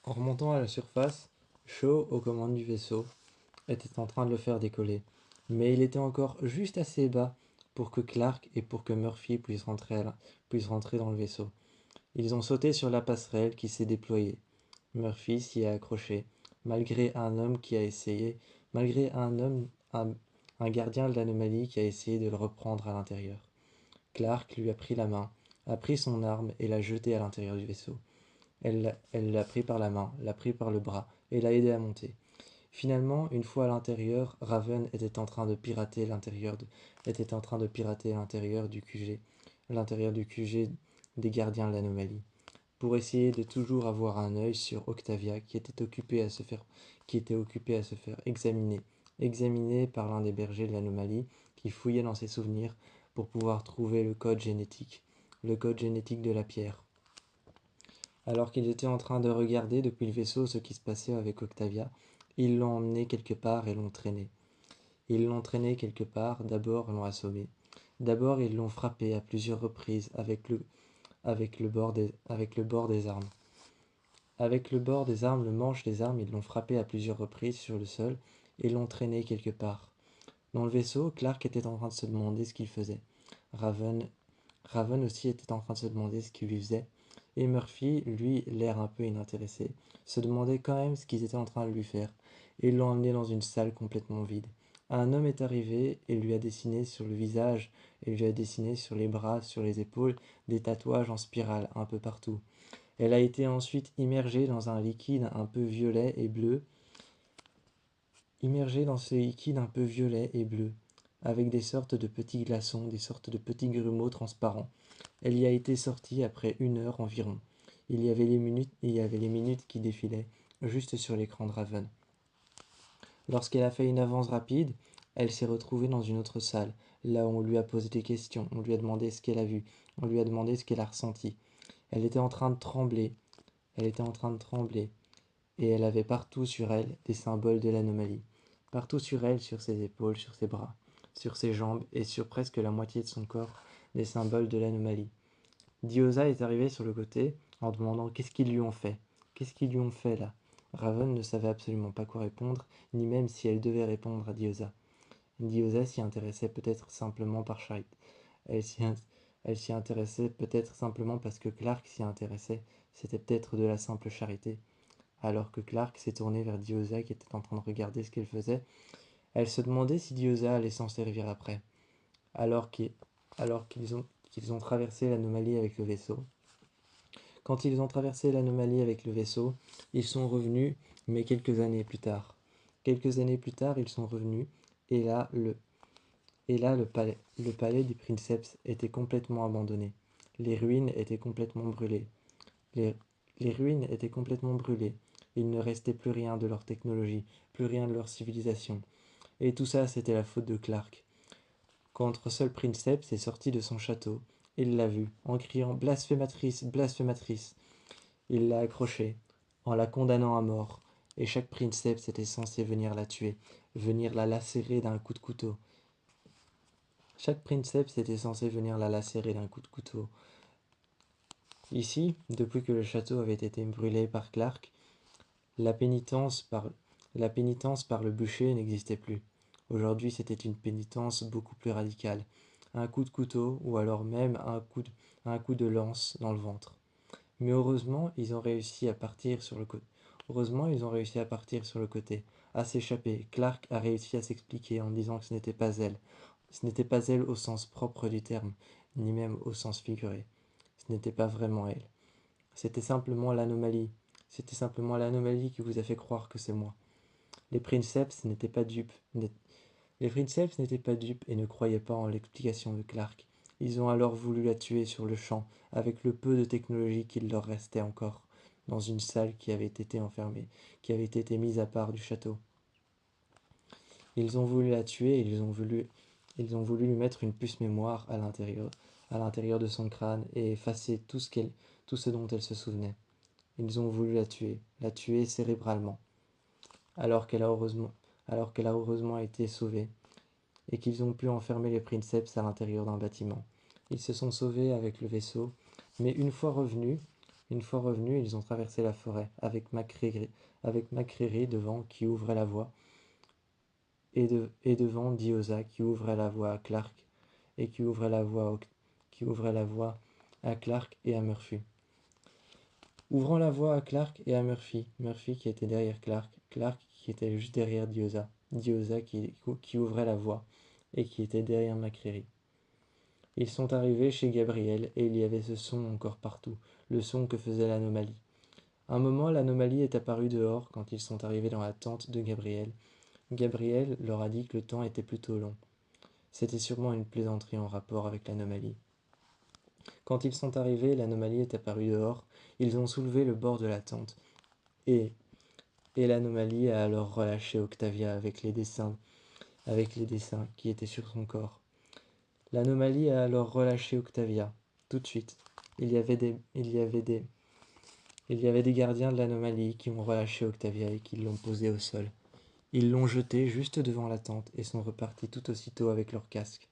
En remontant à la surface, Shaw, aux commandes du vaisseau, était en train de le faire décoller. Mais il était encore juste assez bas pour que Clark et pour que Murphy puissent rentrer dans le vaisseau. Ils ont sauté sur la passerelle qui s'est déployée. Murphy s'y est accroché, malgré un gardien de l'anomalie qui a essayé de le reprendre à l'intérieur. Clark lui a pris la main, a pris son arme et l'a jetée à l'intérieur du vaisseau. Elle l'a pris par la main, l'a pris par le bras et l'a aidé à monter. Finalement, une fois à l'intérieur, Raven était en train de pirater l'intérieur du QG, l'intérieur du QG des gardiens de l'anomalie, pour essayer de toujours avoir un œil sur Octavia qui était occupé à se faire examiner par l'un des bergers de l'anomalie qui fouillait dans ses souvenirs pour pouvoir trouver le code génétique de la pierre. Alors qu'ils étaient en train de regarder depuis le vaisseau ce qui se passait avec Octavia, ils l'ont emmené quelque part et l'ont traîné. Ils l'ont traîné quelque part, d'abord l'ont assommé. D'abord ils l'ont frappé à plusieurs reprises avec le bord des armes. Avec le bord des armes, le manche des armes, ils l'ont frappé à plusieurs reprises sur le sol et l'ont traîné quelque part. Dans le vaisseau, Clark était en train de se demander ce qu'il faisait. Raven aussi était en train de se demander ce qu'il lui faisait. Et Murphy, lui, l'air un peu inintéressé, se demandait quand même ce qu'ils étaient en train de lui faire. Et ils l'ont emmené dans une salle complètement vide. Un homme est arrivé et lui a dessiné sur le visage, et lui a dessiné sur les bras, sur les épaules, des tatouages en spirale un peu partout. Elle a été ensuite immergée dans un liquide un peu violet et bleu, avec des sortes de petits glaçons, des sortes de petits grumeaux transparents. Elle y a été sortie après 1 heure environ. Il y avait les minutes qui défilaient, juste sur l'écran de Raven. Lorsqu'elle a fait une avance rapide, elle s'est retrouvée dans une autre salle. Là où on lui a posé des questions, on lui a demandé ce qu'elle a vu, on lui a demandé ce qu'elle a ressenti. Elle était en train de trembler, et elle avait partout sur elle des symboles de l'anomalie. Partout sur elle, sur ses épaules, sur ses bras, sur ses jambes et sur presque la moitié de son corps, des symboles de l'anomalie. Diyoza est arrivée sur le côté en demandant qu'est-ce qu'ils lui ont fait. Qu'est-ce qu'ils lui ont fait là? Raven ne savait absolument pas quoi répondre, ni même si elle devait répondre à Diyoza. Diyoza s'y intéressait peut-être simplement par charité. Elle s'y intéressait peut-être simplement parce que Clark s'y intéressait. C'était peut-être de la simple charité. Alors que Clark s'est tourné vers Diyoza qui était en train de regarder ce qu'elle faisait, elle se demandait si Diyoza allait s'en servir après. Alors qu'ils ont traversé l'anomalie avec le vaisseau. Quand ils ont traversé l'anomalie avec le vaisseau, ils sont revenus, mais quelques années plus tard. Quelques années plus tard, ils sont revenus, et là, le palais des princeps était complètement abandonné. Les ruines étaient complètement brûlées. Les, les ruines étaient complètement brûlées. Il ne restait plus rien de leur technologie, plus rien de leur civilisation. Et tout ça, c'était la faute de Clark. Quand Russell Princeps est sorti de son château, il l'a vue, en criant blasphématrice, blasphématrice. Il l'a accrochée, en la condamnant à mort, et chaque princeps était censé venir la tuer, venir la lacérer d'un coup de couteau. Chaque princeps était censé venir la lacérer d'un coup de couteau. Ici, depuis que le château avait été brûlé par Clark, la pénitence par le bûcher n'existait plus. Aujourd'hui, c'était une pénitence beaucoup plus radicale. Un coup de couteau ou alors même un coup de lance dans le ventre. Mais heureusement, ils ont réussi à partir sur le côté. À s'échapper. Clark a réussi à s'expliquer en disant que ce n'était pas elle. Ce n'était pas elle au sens propre du terme, ni même au sens figuré. Ce n'était pas vraiment elle. C'était simplement l'anomalie. C'était simplement l'anomalie qui vous a fait croire que c'est moi. Les princeps n'étaient pas dupes. Les princeps n'étaient pas dupes et ne croyaient pas en l'explication de Clark. Ils ont alors voulu la tuer sur le champ, avec le peu de technologie qu'il leur restait encore, dans une salle qui avait été enfermée, qui avait été mise à part du château. Ils ont voulu la tuer et ils ont voulu lui mettre une puce mémoire à l'intérieur de son crâne et effacer tout ce dont elle se souvenait. Ils ont voulu la tuer cérébralement, alors qu'elle a heureusement été sauvée, et qu'ils ont pu enfermer les princeps à l'intérieur d'un bâtiment. Ils se sont sauvés avec le vaisseau, mais une fois revenus, Une fois revenus, ils ont traversé la forêt, avec McCreary devant qui ouvrait la voie, et devant Diyoza qui ouvrait la voie à Clark, et qui ouvrait la voie à Clark et à Murphy. Ouvrant la voie à Clark et à Murphy, Murphy qui était derrière Clark, Clark qui était juste derrière Diyoza, Diyoza qui ouvrait la voie, et qui était derrière McCreary. Ils sont arrivés chez Gabriel, et il y avait ce son encore partout, le son que faisait l'anomalie. Un moment, l'anomalie est apparue dehors quand ils sont arrivés dans la tente de Gabriel. Gabriel leur a dit que le temps était plutôt long. C'était sûrement une plaisanterie en rapport avec l'anomalie. Quand ils sont arrivés, l'anomalie est apparue dehors. Ils ont soulevé le bord de la tente. Et l'anomalie a alors relâché Octavia avec les dessins qui étaient sur son corps. L'anomalie a alors relâché Octavia, tout de suite. Il y avait des gardiens de l'anomalie qui ont relâché Octavia et qui l'ont posée au sol. Ils l'ont jetée juste devant la tente et sont repartis tout aussitôt avec leur casque.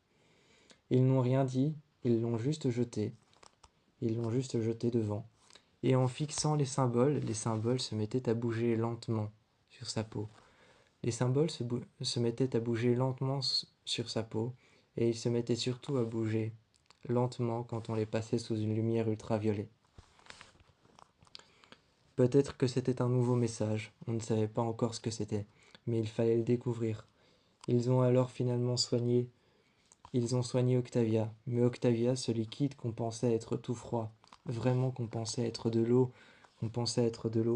Ils n'ont rien dit, ils l'ont juste jetée. Ils l'ont juste jetée devant. Et en fixant les symboles se mettaient à bouger lentement sur sa peau. Les symboles se mettaient à bouger lentement sur sa peau, et ils se mettaient surtout à bouger lentement quand on les passait sous une lumière ultraviolette. Peut-être que c'était un nouveau message, on ne savait pas encore ce que c'était, mais il fallait le découvrir. Ils ont soigné Octavia, mais Octavia, ce liquide qu'on pensait être tout froid, vraiment qu'on pensait être de l'eau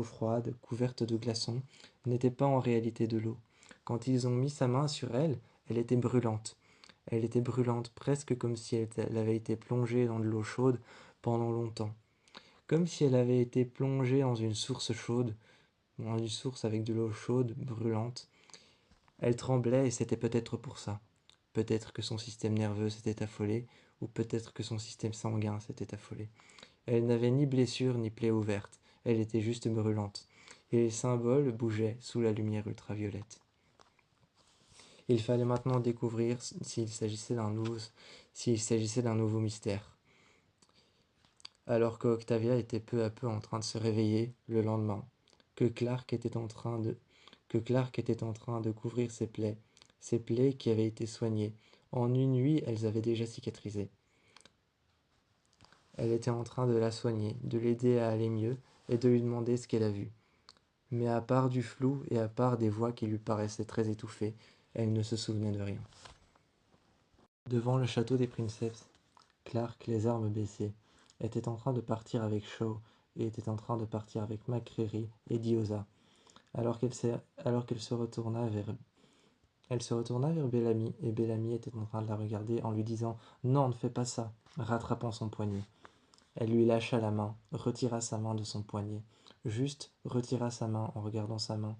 froide, couverte de glaçons, n'était pas en réalité de l'eau. Quand ils ont mis sa main sur elle, elle était brûlante. Elle était brûlante, presque comme si elle avait été plongée dans de l'eau chaude pendant longtemps. Comme si elle avait été plongée dans une source chaude, dans une source avec de l'eau chaude, brûlante. Elle tremblait et c'était peut-être pour ça. Peut-être que son système nerveux s'était affolé, ou peut-être que son système sanguin s'était affolé. Elle n'avait ni blessure ni plaie ouverte, elle était juste brûlante, et les symboles bougeaient sous la lumière ultraviolette. Il fallait maintenant découvrir s'il s'agissait d'un nouveau mystère. Alors que Octavia était peu à peu en train de se réveiller le lendemain, que Clark était en train de couvrir ses plaies qui avaient été soignées. En une nuit, elles avaient déjà cicatrisé. Elle était en train de la soigner, de l'aider à aller mieux et de lui demander ce qu'elle a vu. Mais à part du flou et à part des voix qui lui paraissaient très étouffées, elle ne se souvenait de rien. Devant le château des Princeps, Clark, les armes baissées, était en train de partir avec Shaw et était en train de partir avec McCreary et Diyoza, alors qu'elle se retourna vers Bellamy, et Bellamy était en train de la regarder en lui disant « Non, ne fais pas ça !» rattrapant son poignet. Elle lui lâcha la main, retira sa main de son poignet, juste retira sa main en regardant sa main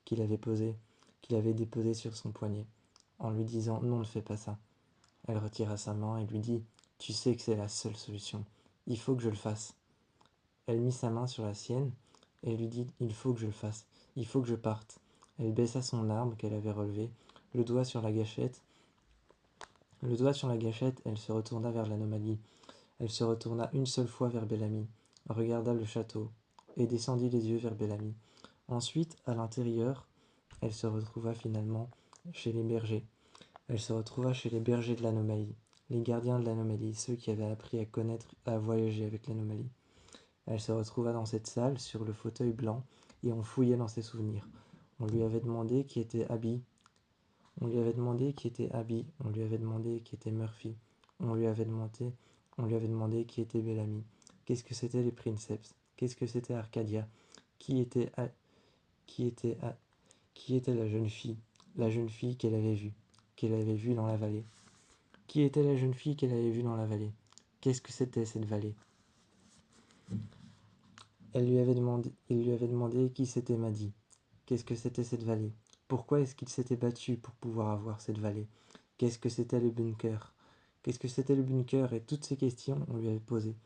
qu'il avait déposée sur son poignet, en lui disant « Non, ne fais pas ça !» Elle retira sa main et lui dit « Tu sais que c'est la seule solution, il faut que je le fasse. » Elle mit sa main sur la sienne et lui dit « Il faut que je le fasse, il faut que je parte. » Elle baissa son arme qu'elle avait relevée, le doigt sur la gâchette, elle se retourna vers l'anomalie. Elle se retourna une seule fois vers Bellamy, regarda le château, et descendit les yeux vers Bellamy. Ensuite, à l'intérieur, elle se retrouva finalement chez les bergers. Elle se retrouva chez les bergers de l'anomalie, les gardiens de l'anomalie, ceux qui avaient appris à voyager avec l'anomalie. Elle se retrouva dans cette salle, sur le fauteuil blanc, et on fouillait dans ses souvenirs. On lui avait demandé qui était Abby. On lui avait demandé qui était Abby. On lui avait demandé qui était Murphy. On lui avait demandé qui était Bellamy. Qu'est-ce que c'était les Princeps? Qu'est-ce que c'était Arcadia? Qui était la jeune fille? La jeune fille qu'elle avait vue dans la vallée. Qui était la jeune fille qu'elle avait vue dans la vallée? Qu'est-ce que c'était cette vallée? Il lui avait demandé qui c'était Maddy. Qu'est-ce que c'était cette vallée? Pourquoi est-ce qu'il s'était battu pour pouvoir avoir cette vallée? Qu'est-ce que c'était le bunker? Qu'est-ce que c'était le bunker? Et toutes ces questions, on lui avait posé.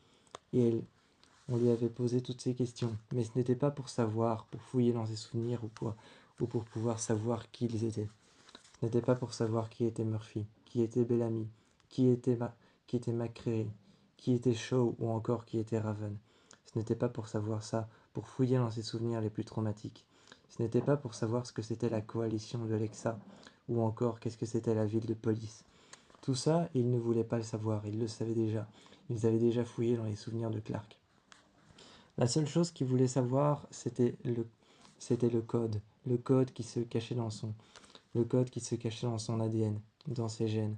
On lui avait posé toutes ces questions. Mais ce n'était pas pour savoir, pour fouiller dans ses souvenirs ou pour pouvoir savoir qui ils étaient. Ce n'était pas pour savoir qui était Murphy, qui était Bellamy, qui était McCreary, qui était Shaw ou encore qui était Raven. Ce n'était pas pour savoir ça, pour fouiller dans ses souvenirs les plus traumatiques. Ce n'était pas pour savoir ce que c'était la coalition de Lexa, ou encore qu'est-ce que c'était la ville de police. Tout ça, ils ne voulaient pas le savoir, ils le savaient déjà. Ils avaient déjà fouillé dans les souvenirs de Clark. La seule chose qu'ils voulaient savoir, c'était le code qui se cachait dans son ADN, dans ses gènes.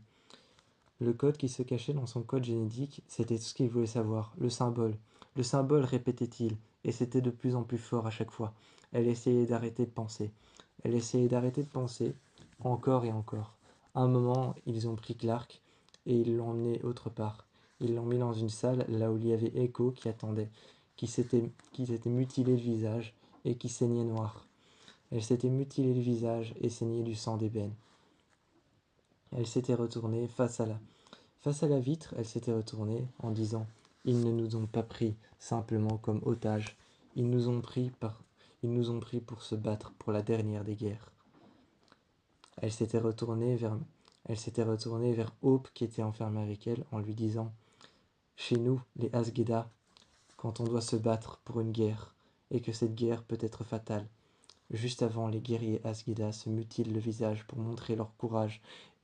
Le code qui se cachait dans son code génétique, c'était tout ce qu'ils voulaient savoir, le symbole. Le symbole, répétait-il, et c'était de plus en plus fort à chaque fois. Elle essayait d'arrêter de penser. Elle essayait d'arrêter de penser, encore et encore. À un moment, ils ont pris Clark et ils l'ont emmené autre part. Ils l'ont mis dans une salle là où il y avait Echo qui attendait, qui s'était mutilé le visage et qui saignait noir. Elle s'était mutilé le visage et saignait du sang d'ébène. Elle s'était retournée face à la vitre, elle s'était retournée en disant « Ils ne nous ont pas pris simplement comme otages, ils nous ont pris pour se battre pour la dernière des guerres. » Elle s'était retournée vers Hope qui était enfermée avec elle en lui disant « Chez nous, les Asgeda, quand on doit se battre pour une guerre, et que cette guerre peut être fatale, juste avant, les guerriers Asgeda se mutilent le visage pour montrer leur courage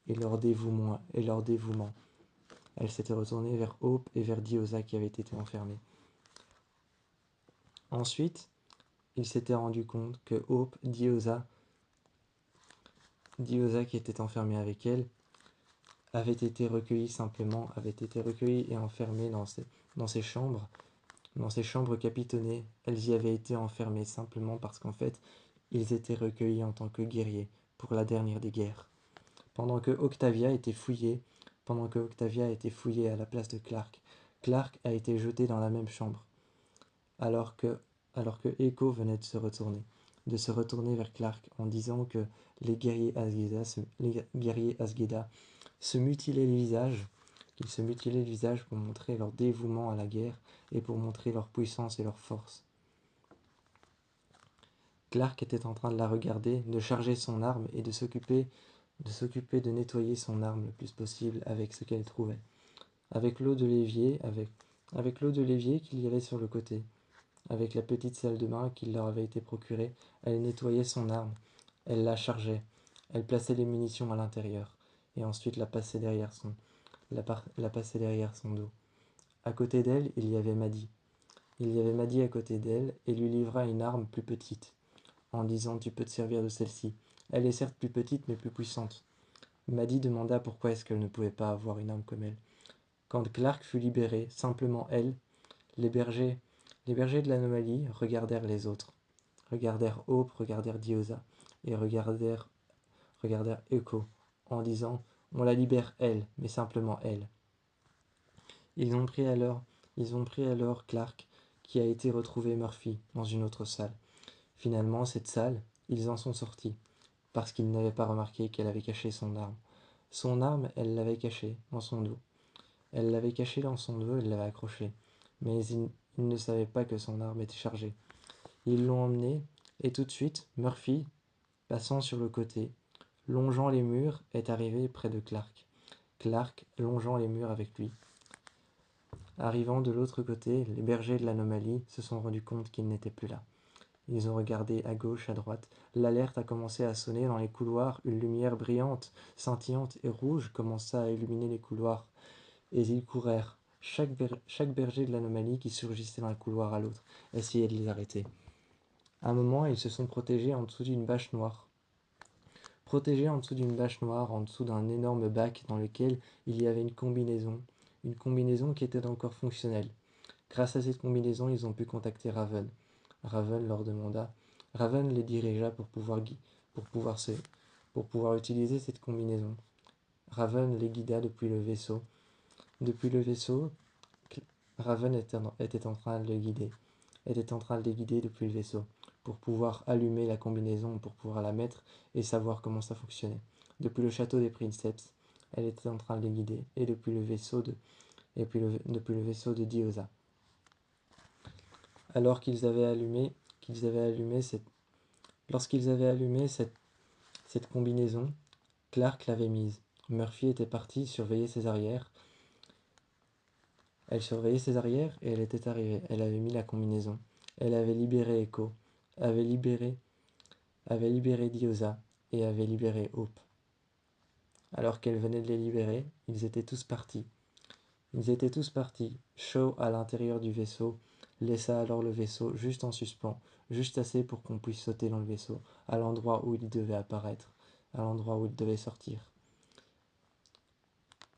et leur dévouement. Elle s'était retournée vers Hope et vers Diyoza qui avait été enfermée. Ensuite, il s'était rendu compte que Hope, Diyoza qui était enfermée avec elle, avait été recueillie et enfermée dans ses chambres capitonnées. Elles y avaient été enfermées simplement parce qu'en fait, ils étaient recueillis en tant que guerriers pour la dernière des guerres. Pendant que Octavia était fouillée à la place de Clark, Clark a été jeté dans la même chambre, alors que Echo venait de se retourner vers Clark en disant que les guerriers Asgeda se mutilaient le visage pour montrer leur dévouement à la guerre et pour montrer leur puissance et leur force. Clark était en train de la regarder, de charger son arme et de s'occuper de nettoyer son arme le plus possible avec ce qu'elle trouvait. Avec l'eau de l'évier qu'il y avait sur le côté. Avec la petite salle de bain qui leur avait été procurée, elle nettoyait son arme. Elle la chargeait. Elle plaçait les munitions à l'intérieur. Et ensuite la passait derrière son dos. À côté d'elle, il y avait Maddie. À côté d'elle et lui livra une arme plus petite, en disant « Tu peux te servir de celle-ci. Elle est certes plus petite mais plus puissante. » Maddie demanda pourquoi est-ce qu'elle ne pouvait pas avoir une arme comme elle. Quand Clark fut libéré, simplement elle, les bergers de l'anomalie regardèrent les autres. Regardèrent Hope, regardèrent Diyoza et regardèrent Echo en disant « On la libère elle, mais simplement elle. » Ils ont pris alors Clark qui a été retrouvé Murphy dans une autre salle. Finalement, cette salle, ils en sont sortis parce qu'ils n'avaient pas remarqué qu'elle avait caché son arme. Son arme, elle l'avait cachée dans son dos. Elle l'avait accrochée. Mais ils ne savaient pas que son arme était chargée. Ils l'ont emmenée, et tout de suite, Murphy, passant sur le côté, longeant les murs, est arrivé près de Clark. Clark longeant les murs avec lui. Arrivant de l'autre côté, les bergers de l'anomalie se sont rendus compte qu'il n'était plus là. Ils ont regardé à gauche, à droite. L'alerte a commencé à sonner dans les couloirs. Une lumière brillante, scintillante et rouge commença à illuminer les couloirs. Et ils courèrent. Chaque berger de l'anomalie qui surgissait d'un couloir à l'autre essayait de les arrêter. À un moment, ils se sont protégés en dessous d'une bâche noire. En dessous d'un énorme bac dans lequel il y avait une combinaison qui était encore fonctionnelle. Grâce à cette combinaison, ils ont pu contacter Raven. Raven les dirigea pour pouvoir utiliser cette combinaison. Raven les guida depuis le vaisseau. Raven était en train de les guider depuis le vaisseau pour pouvoir allumer la combinaison, pour pouvoir la mettre et savoir comment ça fonctionnait. Depuis le château des Princeps, elle était en train de les guider et depuis le vaisseau de Diyoza. Lorsqu'ils avaient allumé cette combinaison, Clark l'avait mise. Murphy était parti surveiller ses arrières. Elle surveillait ses arrières et elle était arrivée. Elle avait mis la combinaison. Elle avait libéré Echo, avait libéré Diosa et avait libéré Hope. Alors qu'elle venait de les libérer, ils étaient tous partis. Ils étaient tous partis. Shaw, à l'intérieur du vaisseau, laissa alors le vaisseau juste en suspens, juste assez pour qu'on puisse sauter dans le vaisseau, à l'endroit où il devait apparaître, à l'endroit où il devait sortir.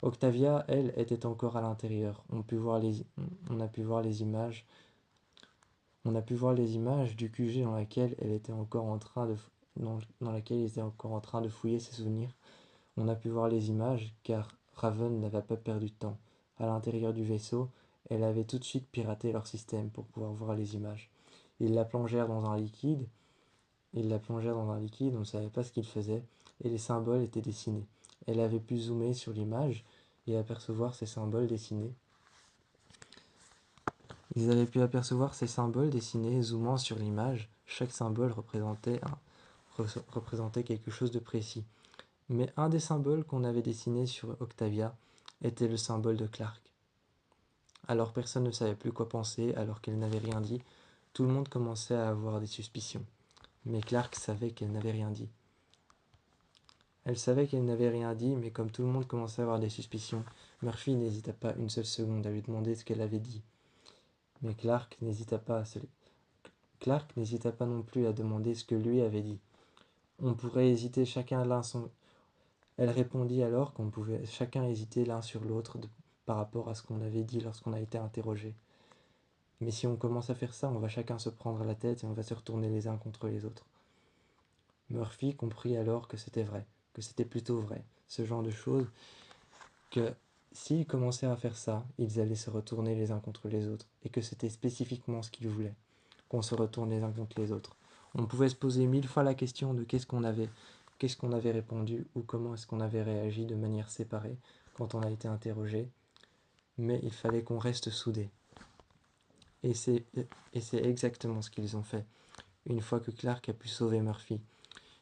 Octavia, elle, était encore à l'intérieur. On a pu voir les images. On a pu voir les images du QG dans laquelle elle était encore en train de, dans laquelle il était encore en train de fouiller ses souvenirs. On a pu voir les images car Raven n'avait pas perdu de temps. À l'intérieur du vaisseau, elle avait tout de suite piraté leur système pour pouvoir voir les images. Ils la plongèrent dans un liquide. On ne savait pas ce qu'ils faisaient, et les symboles étaient dessinés. Elle avait pu zoomer sur l'image et apercevoir ces symboles dessinés. Ils avaient pu apercevoir ces symboles dessinés zoomant sur l'image. Chaque symbole représentait quelque chose de précis. Mais un des symboles qu'on avait dessiné sur Octavia était le symbole de Clark. Alors personne ne savait plus quoi penser, alors qu'elle n'avait rien dit. Tout le monde commençait à avoir des suspicions. Mais Clark savait qu'elle n'avait rien dit. Elle savait qu'elle n'avait rien dit, mais comme tout le monde commençait à avoir des suspicions, Murphy n'hésita pas une seule seconde à lui demander ce qu'elle avait dit. Mais Clark n'hésita pas non plus à demander ce que lui avait dit. On pourrait hésiter chacun l'un son... Elle répondit alors qu'on pouvait chacun hésiter l'un sur l'autre par rapport à ce qu'on avait dit lorsqu'on a été interrogé. Mais si on commence à faire ça, on va chacun se prendre la tête et on va se retourner les uns contre les autres. Murphy comprit alors que c'était vrai, que c'était plutôt vrai, ce genre de choses, que s'ils commençaient à faire ça, ils allaient se retourner les uns contre les autres, et que c'était spécifiquement ce qu'ils voulaient, qu'on se retourne les uns contre les autres. On pouvait se poser 1000 fois la question de qu'est-ce qu'on avait répondu ou comment est-ce qu'on avait réagi de manière séparée quand on a été interrogé, mais il fallait qu'on reste soudés. Et c'est exactement ce qu'ils ont fait, une fois que Clark a pu sauver Murphy.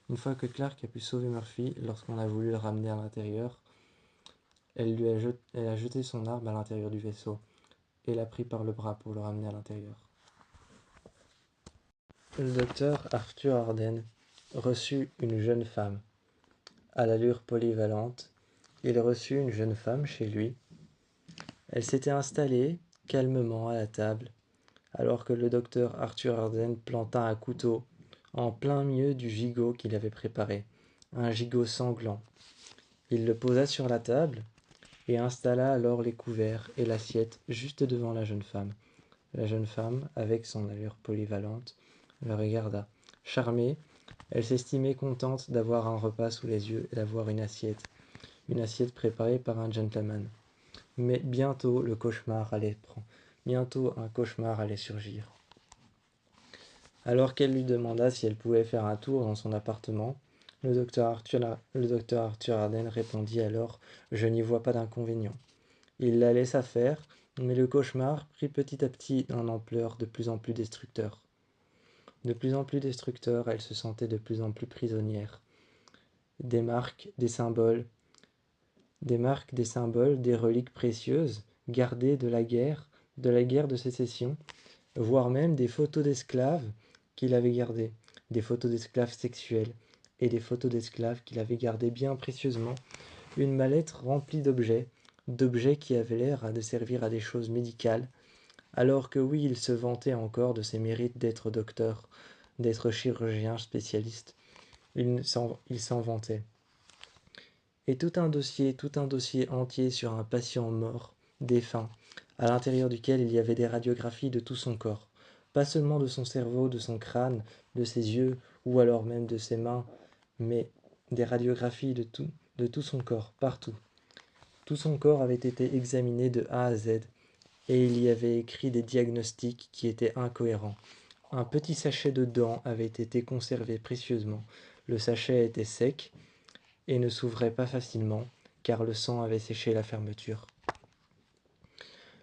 Une fois que Clark a pu sauver Murphy, lorsqu'on a voulu le ramener à l'intérieur, elle a jeté son arme à l'intérieur du vaisseau et l'a pris par le bras pour le ramener à l'intérieur. Le docteur Arthur Arden reçut une jeune femme. À l'allure polyvalente, il reçut une jeune femme chez lui. Elle s'était installée calmement à la table, alors que le docteur Arthur Arden planta un couteau en plein milieu du gigot qu'il avait préparé, un gigot sanglant. Il le posa sur la table et installa alors les couverts et l'assiette juste devant la jeune femme. La jeune femme, avec son allure polyvalente, le regarda. Charmée, elle s'estimait contente d'avoir un repas sous les yeux et d'avoir une assiette préparée par un gentleman. Mais bientôt un cauchemar allait surgir. Alors qu'elle lui demanda si elle pouvait faire un tour dans son appartement, le docteur Arthur Arden répondit alors « Je n'y vois pas d'inconvénient ». Il la laissa faire, mais le cauchemar prit petit à petit une ampleur de plus en plus destructeur. De plus en plus destructeur, elle se sentait de plus en plus prisonnière. Des marques, des symboles, des reliques précieuses, gardées de la guerre de sécession, voire même des photos d'esclaves qu'il avait gardées, des photos d'esclaves sexuels et des photos d'esclaves qu'il avait gardées bien précieusement, une mallette remplie d'objets qui avaient l'air de servir à des choses médicales, alors que oui, il se vantait encore de ses mérites d'être docteur, d'être chirurgien spécialiste. Il s'en vantait. Et tout un dossier entier sur un patient mort, défunt, à l'intérieur duquel il y avait des radiographies de tout son corps, pas seulement de son cerveau, de son crâne, de ses yeux, ou alors même de ses mains, mais des radiographies de tout son corps, partout. Tout son corps avait été examiné de A à Z, et il y avait écrit des diagnostics qui étaient incohérents. Un petit sachet de dents avait été conservé précieusement. Le sachet était sec et ne s'ouvrait pas facilement, car le sang avait séché la fermeture.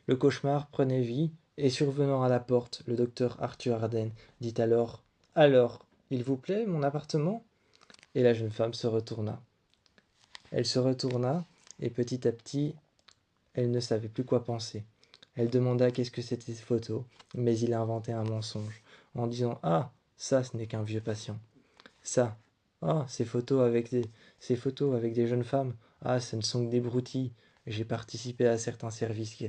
Le cauchemar prenait vie, et survenant à la porte, le docteur Arthur Arden dit alors « Alors, il vous plaît, mon appartement ?» Et la jeune femme se retourna. Elle se retourna, et petit à petit, elle ne savait plus quoi penser. Elle demanda qu'est-ce que c'était ces photos, mais il inventait un mensonge, en disant « Ah, ça, ce n'est qu'un vieux patient. Ça, ah, ces photos avec des jeunes femmes, ah, ce ne sont que des broutilles. J'ai participé à certains services,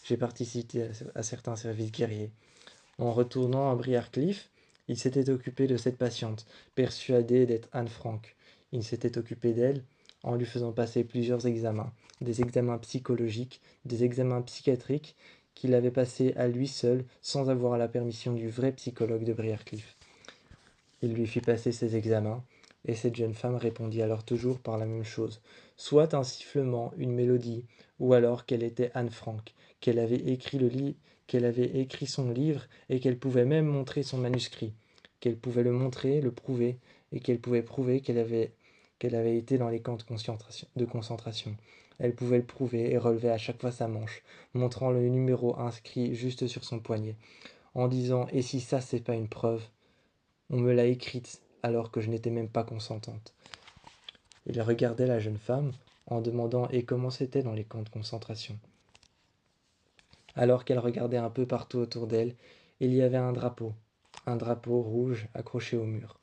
j'ai participé à certains services guerriers. » En retournant à Briarcliff, il s'était occupé de cette patiente, persuadé d'être Anne Frank. Il s'était occupé d'elle en lui faisant passer plusieurs examens, des examens psychologiques, des examens psychiatriques qu'il avait passés à lui seul sans avoir la permission du vrai psychologue de Briarcliff. Il lui fit passer ses examens, et cette jeune femme répondit alors toujours par la même chose, soit un sifflement, une mélodie, ou alors qu'elle était Anne Frank, qu'elle avait écrit son livre et qu'elle pouvait même montrer son manuscrit, qu'elle pouvait le montrer, le prouver, et qu'elle pouvait prouver qu'elle avait été dans les camps de concentration. Elle pouvait le prouver et relevait à chaque fois sa manche, montrant le numéro inscrit juste sur son poignet, en disant « Et si ça, c'est pas une preuve ? On me l'a écrite alors que je n'étais même pas consentante. » Il regardait la jeune femme en demandant « Et comment c'était dans les camps de concentration ?» Alors qu'elle regardait un peu partout autour d'elle, il y avait un drapeau rouge accroché au mur.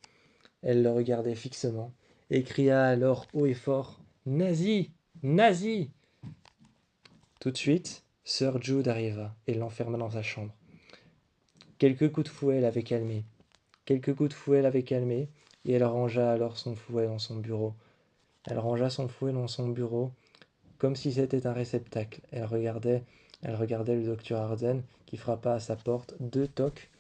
Elle le regardait fixement et cria alors haut et fort « Nazi! Nazi !» Tout de suite, Sir Jude arriva et l'enferma dans sa chambre. Quelques coups de fouet l'avaient calmé. Et elle rangea alors son fouet dans son bureau. Comme si c'était un réceptacle. Elle regardait le docteur Arden qui frappa à sa porte 2 tocs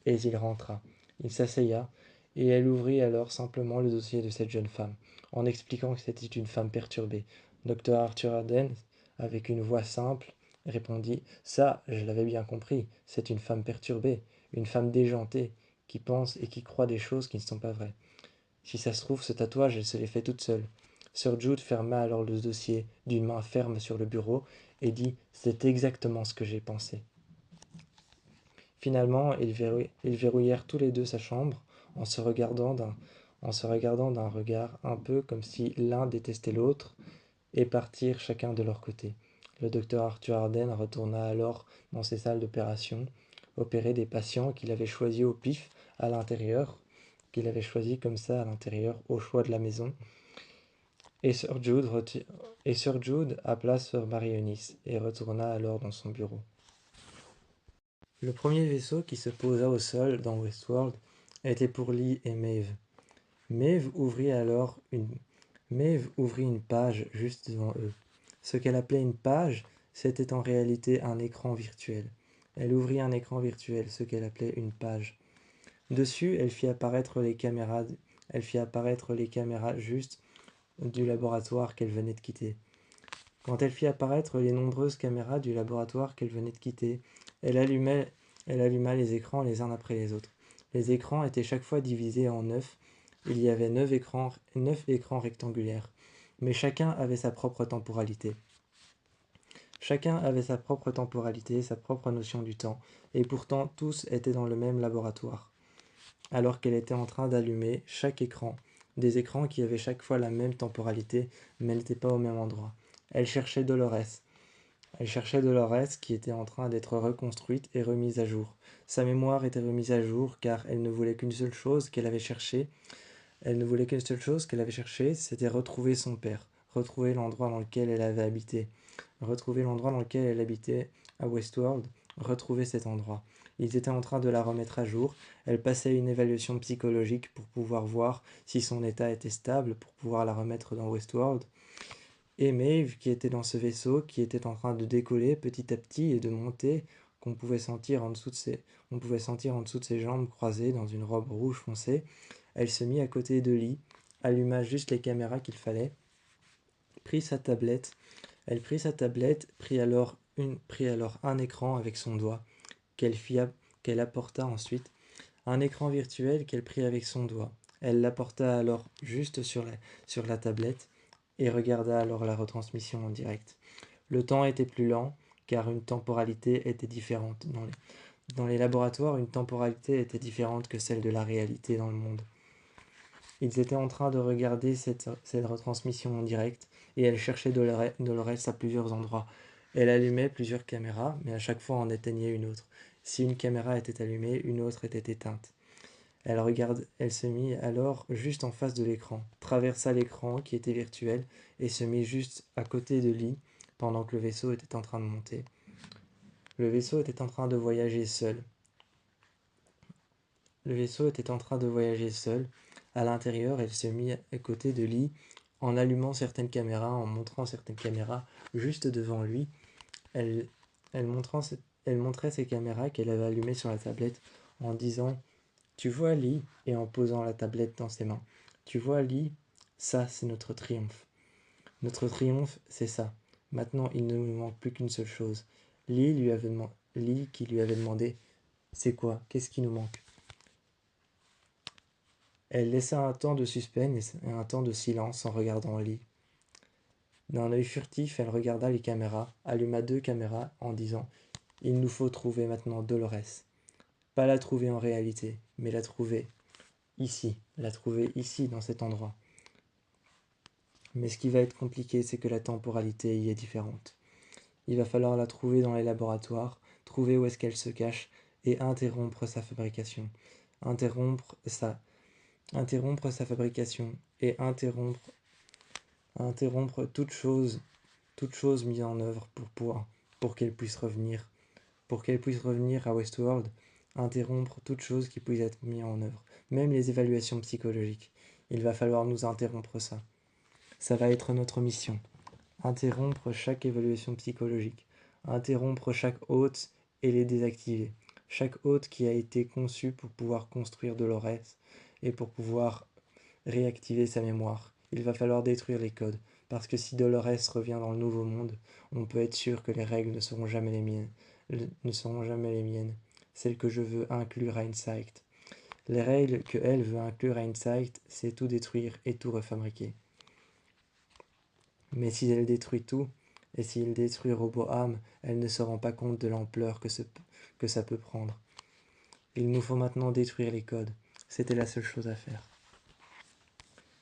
et il rentra. Il s'asseya et elle ouvrit alors simplement le dossier de cette jeune femme, en expliquant que c'était une femme perturbée. Docteur Arthur Arden, avec une voix simple, répondit « Ça, je l'avais bien compris, c'est une femme perturbée, une femme déjantée, qui pense et qui croit des choses qui ne sont pas vraies. Si ça se trouve, ce tatouage, elle se l'est fait toute seule. » Sir Jude ferma alors le dossier d'une main ferme sur le bureau et dit « C'est exactement ce que j'ai pensé. » Finalement, ils verrouillèrent tous les deux sa chambre en se regardant d'un regard un peu comme si l'un détestait l'autre et partirent chacun de leur côté. Le docteur Arthur Arden retourna alors dans ses salles d'opération, opérer des patients qu'il avait choisis au pif à l'intérieur, qu'il avait choisis comme ça à l'intérieur au choix de la maison. Et Sir Jude appela Sir Mary Eunice et retourna alors dans son bureau. Le premier vaisseau qui se posa au sol dans Westworld était pour Lee et Maeve. Maeve ouvrit une page juste devant eux. Ce qu'elle appelait une page, c'était en réalité un écran virtuel. Elle ouvrit un écran virtuel, ce qu'elle appelait une page. Dessus, elle fit apparaître les caméras juste du laboratoire qu'elle venait de quitter. Quand elle fit apparaître les nombreuses caméras du laboratoire qu'elle venait de quitter, elle alluma les écrans les uns après les autres. Les écrans étaient chaque fois divisés en 9. Il y avait 9 écrans rectangulaires, mais chacun avait sa propre temporalité. Sa propre notion du temps, et pourtant tous étaient dans le même laboratoire. Alors qu'elle était en train d'allumer chaque écran, des écrans qui avaient chaque fois la même temporalité, mais n'étaient pas au même endroit. Elle cherchait Dolores qui était en train d'être reconstruite et remise à jour. Sa mémoire était remise à jour car elle ne voulait qu'une seule chose qu'elle avait cherchée. C'était retrouver son père, retrouver l'endroit dans lequel elle avait habité, à Westworld, retrouver cet endroit. Ils étaient en train de la remettre à jour. Elle passait une évaluation psychologique pour pouvoir voir si son état était stable, pour pouvoir la remettre dans Westworld. Et Maeve, qui était dans ce vaisseau, qui était en train de décoller petit à petit et de monter, qu'on pouvait sentir en dessous de ses jambes croisées dans une robe rouge foncée, elle se mit à côté de Lee, alluma juste les caméras qu'il fallait, prit sa tablette, prit alors un écran avec son doigt, qu'elle apporta ensuite, un écran virtuel qu'elle prit avec son doigt. Elle l'apporta alors juste sur la tablette, et regarda alors la retransmission en direct. Le temps était plus lent, car une temporalité était différente. Dans les laboratoires, une temporalité était différente que celle de la réalité dans le monde. Ils étaient en train de regarder cette retransmission en direct, et elle cherchait Dolores à plusieurs endroits. Elle allumait plusieurs caméras, mais à chaque fois en éteignait une autre. Si une caméra était allumée, une autre était éteinte. Elle se mit alors juste en face de l'écran, traversa l'écran qui était virtuel et se mit juste à côté de Lee pendant que le vaisseau était en train de monter. Le vaisseau était en train de voyager seul. À l'intérieur, elle se mit à côté de Lee en allumant certaines caméras, en montrant certaines caméras juste devant lui. Elle, elle montrait ces caméras qu'elle avait allumées sur la tablette en disant « Tu vois Lee ?» et en posant la tablette dans ses mains. « Tu vois Lee, ça c'est notre triomphe. Notre triomphe, c'est ça. Maintenant, il ne nous manque plus qu'une seule chose. » Lee qui lui avait demandé « C'est quoi? Qu'est-ce qui nous manque ?» Elle laissa un temps de suspense et un temps de silence en regardant Lee. D'un œil furtif, elle regarda les caméras, alluma 2 caméras en disant « Il nous faut trouver maintenant Dolores. Pas la trouver en réalité, mais la trouver ici, dans cet endroit. Mais ce qui va être compliqué, c'est que la temporalité y est différente. Il va falloir la trouver dans les laboratoires, trouver où est-ce qu'elle se cache et interrompre sa fabrication. Interrompre sa fabrication et interrompre toute chose mise en œuvre pour qu'elle puisse revenir à Westworld, interrompre toute chose qui puisse être mise en œuvre, même les évaluations psychologiques. Il va falloir nous interrompre ça. Ça va être notre mission. Interrompre chaque évaluation psychologique, interrompre chaque hôte et les désactiver. Chaque hôte qui a été conçu pour pouvoir construire Dolores et pour pouvoir réactiver sa mémoire. Il va falloir détruire les codes, parce que si Dolores revient dans le nouveau monde, on peut être sûr que les règles ne seront jamais les miennes, celles que je veux inclure à Insight. Les règles que elle veut inclure à Insight, c'est tout détruire et tout refabriquer. Mais si elle détruit tout, et s'il détruit Roboham, elle ne se rend pas compte de l'ampleur que ça peut prendre. Il nous faut maintenant détruire les codes. C'était la seule chose à faire.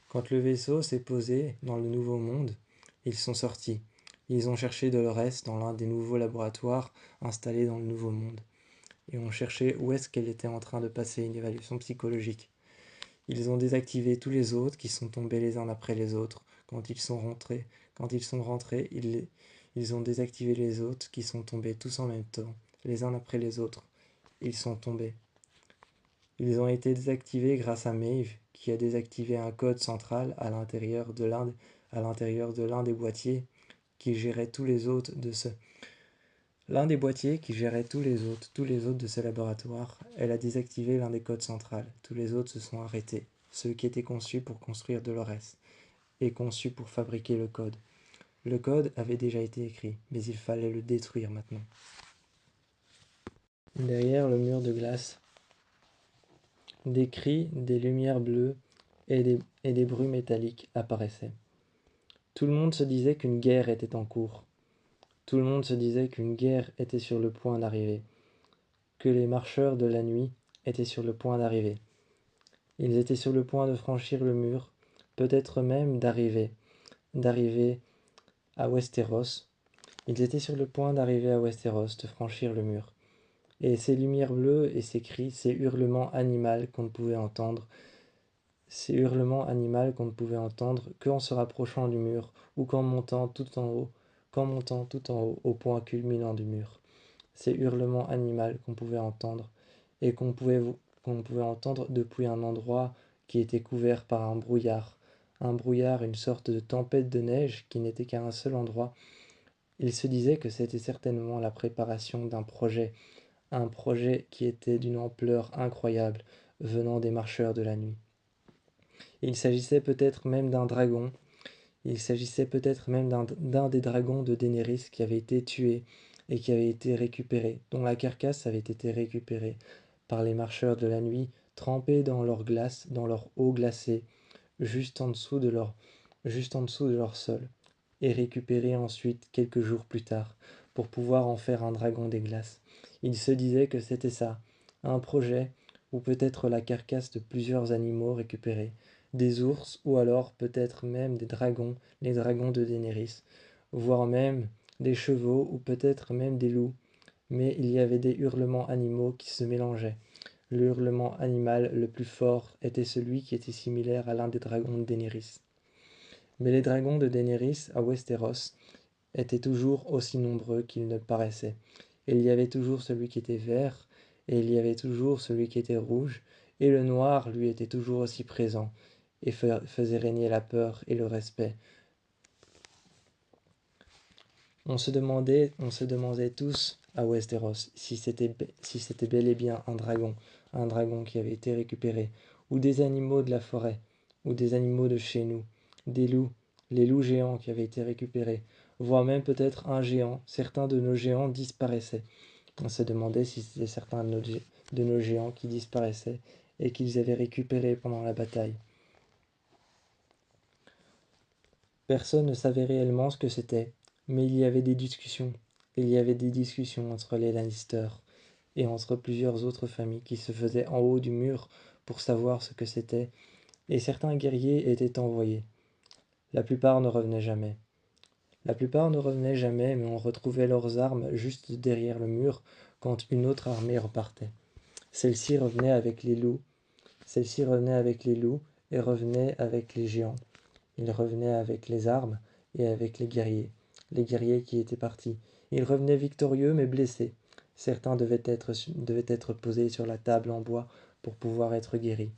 Quand le vaisseau s'est posé dans le nouveau monde, ils sont sortis. Ils ont cherché Dolores dans l'un des nouveaux laboratoires installés dans le nouveau monde. Et ont cherché où est-ce qu'elle était en train de passer une évaluation psychologique. Ils ont désactivé tous les autres qui sont tombés les uns après les autres. Quand ils sont rentrés, ils ont désactivé les autres qui sont tombés tous en même temps, les uns après les autres. Ils sont tombés. Ils ont été désactivés grâce à Maeve, qui a désactivé un code central à l'intérieur de l'un des boîtiers qui gérait tous les autres de ce laboratoire. Elle a désactivé l'un des codes centrales. Tous les autres se sont arrêtés, ceux qui étaient conçus pour construire Dolores et conçus pour fabriquer le code. Le code avait déjà été écrit, mais il fallait le détruire maintenant. Derrière le mur de glace, des cris, des lumières bleues et des bruits métalliques apparaissaient. Tout le monde se disait qu'une guerre était en cours. Tout le monde se disait qu'une guerre était sur le point d'arriver, que les marcheurs de la nuit étaient sur le point d'arriver. Ils étaient sur le point de franchir le mur, peut-être même d'arriver à Westeros. Ils étaient sur le point d'arriver à Westeros, de franchir le mur. Et ces lumières bleues et ces cris, ces hurlements animaux qu'on ne pouvait entendre, qu'en se rapprochant du mur ou qu'en montant tout en haut, au point culminant du mur. Ces hurlements animaux qu'on pouvait entendre et qu'on pouvait entendre depuis un endroit qui était couvert par un brouillard, une sorte de tempête de neige qui n'était qu'à un seul endroit. Il se disait que c'était certainement la préparation d'un projet, un projet qui était d'une ampleur incroyable venant des marcheurs de la nuit. Il s'agissait peut-être même d'un dragon, d'un des dragons de Daenerys qui avait été tué et qui avait été récupéré, dont la carcasse avait été récupérée par les marcheurs de la nuit, trempés dans leur glace, dans leur eau glacée, juste en dessous de leur sol, et récupérée ensuite quelques jours plus tard, pour pouvoir en faire un dragon des glaces. Il se disait que c'était ça, un projet, ou peut-être la carcasse de plusieurs animaux récupérés, des ours, ou alors peut-être même des dragons, les dragons de Daenerys, voire même des chevaux ou peut-être même des loups, mais il y avait des hurlements animaux qui se mélangeaient. Le hurlement animal le plus fort était celui qui était similaire à l'un des dragons de Daenerys. Mais les dragons de Daenerys à Westeros étaient toujours aussi nombreux qu'ils ne paraissaient. Il y avait toujours celui qui était vert, et il y avait toujours celui qui était rouge, et le noir, lui, était toujours aussi présent, et faisait régner la peur et le respect. On se demandait tous à Westeros si c'était bel et bien un dragon qui avait été récupéré, ou des animaux de la forêt, ou des animaux de chez nous, des loups, les loups géants qui avaient été récupérés, voire même peut-être un géant. Certains de nos géants disparaissaient. On se demandait si c'était certains de nos géants qui disparaissaient et qu'ils avaient récupérés pendant la bataille. Personne ne savait réellement ce que c'était, mais il y avait des discussions. Il y avait des discussions entre les Lannister et entre plusieurs autres familles qui se faisaient en haut du mur pour savoir ce que c'était, et certains guerriers étaient envoyés. La plupart ne revenaient jamais. Mais on retrouvait leurs armes juste derrière le mur quand une autre armée repartait. Celle-ci revenait avec les loups. Et revenait avec les géants. Ils revenaient avec les armes et avec les guerriers qui étaient partis. Ils revenaient victorieux mais blessés. Certains devaient être posés sur la table en bois pour pouvoir être guéris.